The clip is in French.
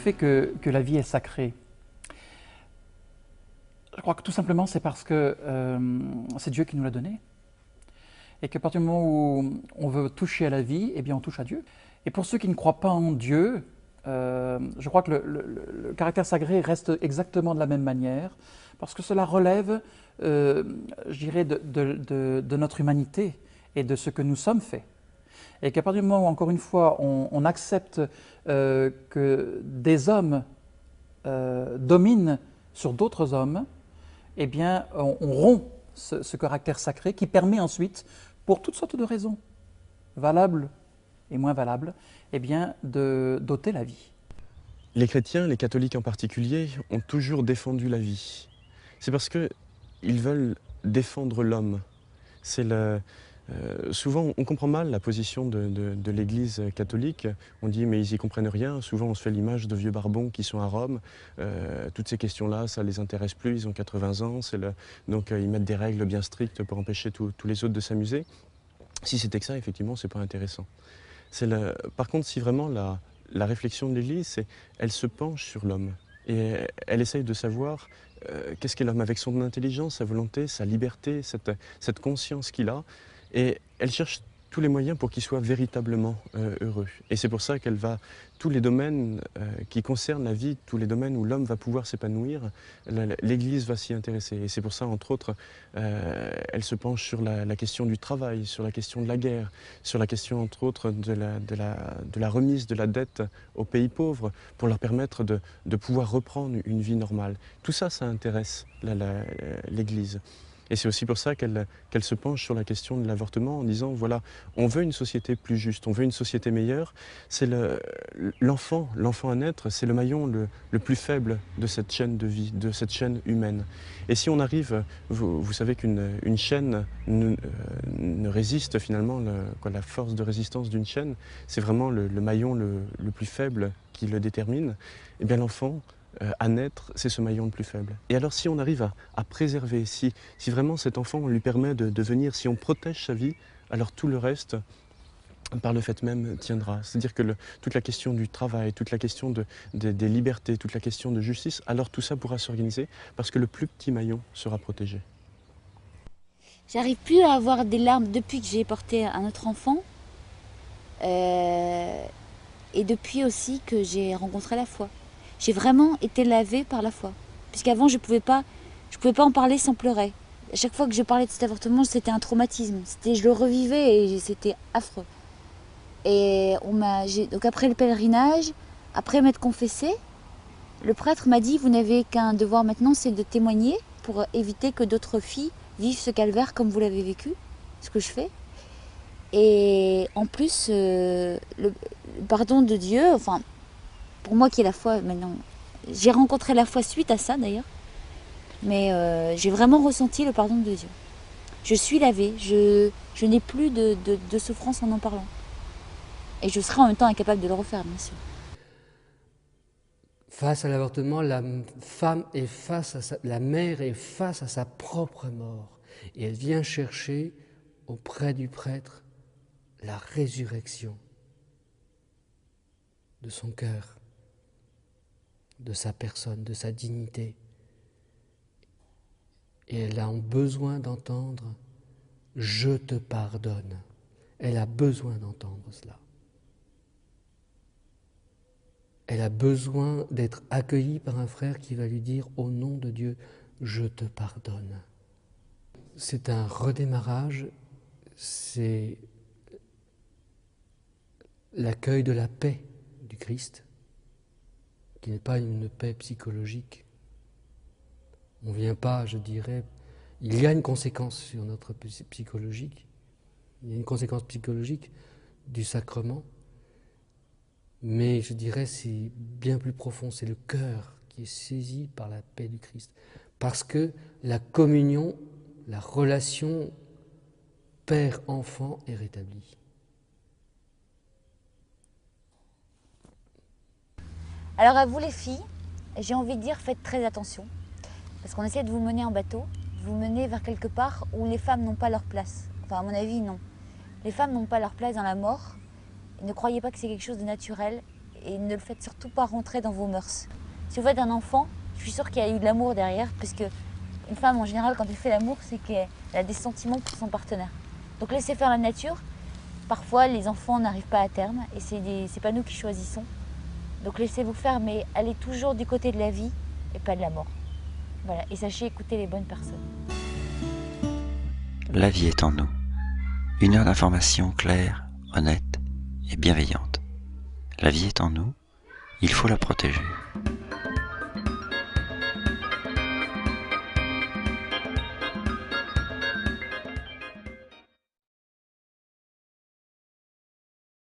fait que la vie est sacrée? Je crois que tout simplement c'est parce que c'est Dieu qui nous l'a donnée. Et qu'à partir du moment où on veut toucher à la vie, eh bien on touche à Dieu. Et pour ceux qui ne croient pas en Dieu, je crois que le caractère sacré reste exactement de la même manière, parce que cela relève, je dirais, de notre humanité et de ce que nous sommes faits. Et qu'à partir du moment où, encore une fois, on accepte que des hommes dominent sur d'autres hommes, eh bien, on rompt ce caractère sacré qui permet ensuite, pour toutes sortes de raisons, valables et moins valables, eh bien, d'ôter la vie. Les chrétiens, les catholiques en particulier, ont toujours défendu la vie. C'est parce qu'ils veulent défendre l'homme. Souvent, on comprend mal la position de l'Église catholique. On dit, mais ils n'y comprennent rien. Souvent, on se fait l'image de vieux barbons qui sont à Rome. Toutes ces questions-là, ça ne les intéresse plus. Ils ont 80 ans. Donc, ils mettent des règles bien strictes pour empêcher tous les autres de s'amuser. Si c'était que ça, effectivement, ce n'est pas intéressant. Par contre, si vraiment la réflexion de l'Église, elle se penche sur l'homme. Et elle essaye de savoir qu'est-ce qu'est l'homme avec son intelligence, sa volonté, sa liberté, cette conscience qu'il a. Et elle cherche tous les moyens pour qu'il soit véritablement heureux. Et c'est pour ça qu'elle va, tous les domaines qui concernent la vie, tous les domaines où l'homme va pouvoir s'épanouir, l'Église va s'y intéresser. Et c'est pour ça, entre autres, elle se penche sur la question du travail, sur la question de la guerre, sur la question, entre autres, de la remise de la dette aux pays pauvres, pour leur permettre de pouvoir reprendre une vie normale. Tout ça, ça intéresse l'Église. Et c'est aussi pour ça qu'elle se penche sur la question de l'avortement en disant, voilà, on veut une société plus juste, on veut une société meilleure. C'est l'enfant à naître, c'est le maillon le plus faible de cette chaîne de vie, de cette chaîne humaine. Et si on arrive, vous savez qu'une chaîne ne résiste finalement, la force de résistance d'une chaîne, c'est vraiment le maillon le plus faible qui le détermine. Et bien l'enfant, à naître, c'est ce maillon le plus faible. Et alors si on arrive à préserver, si vraiment cet enfant, on lui permet de venir, si on protège sa vie, alors tout le reste, par le fait même, tiendra. C'est-à-dire que toute la question du travail, toute la question des libertés, toute la question de justice, alors tout ça pourra s'organiser parce que le plus petit maillon sera protégé. J'arrive plus à avoir des larmes depuis que j'ai porté un autre enfant et depuis aussi que j'ai rencontré la foi. J'ai vraiment été lavée par la foi. Puisqu'avant, je pouvais pas en parler sans pleurer. À chaque fois que je parlais de cet avortement, c'était un traumatisme. Je le revivais et c'était affreux. Et donc après le pèlerinage, après m'être confessée, le prêtre m'a dit, vous n'avez qu'un devoir maintenant, c'est de témoigner pour éviter que d'autres filles vivent ce calvaire comme vous l'avez vécu, ce que je fais. Et en plus, le pardon de Dieu, enfin, pour moi qui ai la foi maintenant, j'ai rencontré la foi suite à ça d'ailleurs, mais j'ai vraiment ressenti le pardon de Dieu. Je suis lavée, je n'ai plus de souffrance en parlant. Et je serai en même temps incapable de le refaire, bien sûr. Face à l'avortement, la mère est face à sa propre mort. Et elle vient chercher auprès du prêtre la résurrection de son cœur, de sa personne, de sa dignité. Et elle a besoin d'entendre « je te pardonne ». Elle a besoin d'entendre cela. Elle a besoin d'être accueillie par un frère qui va lui dire « au nom de Dieu, je te pardonne ». C'est un redémarrage, c'est l'accueil de la paix du Christ, qui n'est pas une paix psychologique. On ne vient pas, je dirais, il y a une conséquence sur notre psychologique, il y a une conséquence psychologique du sacrement, mais je dirais c'est bien plus profond, c'est le cœur qui est saisi par la paix du Christ. Parce que la communion, la relation père-enfant est rétablie. Alors à vous les filles, j'ai envie de dire faites très attention. Parce qu'on essaie de vous mener en bateau, vous mener vers quelque part où les femmes n'ont pas leur place. Enfin à mon avis non. Les femmes n'ont pas leur place dans la mort. Et ne croyez pas que c'est quelque chose de naturel. et ne le faites surtout pas rentrer dans vos mœurs. Si vous faites un enfant, je suis sûre qu'il y a eu de l'amour derrière, parce que une femme en général, quand elle fait l'amour, c'est qu'elle a des sentiments pour son partenaire. Donc laissez faire la nature. Parfois, les enfants n'arrivent pas à terme et c'est pas nous qui choisissons. Donc laissez-vous faire, mais allez toujours du côté de la vie et pas de la mort. Voilà, et sachez écouter les bonnes personnes. La vie est en nous. Une heure d'information claire, honnête et bienveillante. La vie est en nous, il faut la protéger.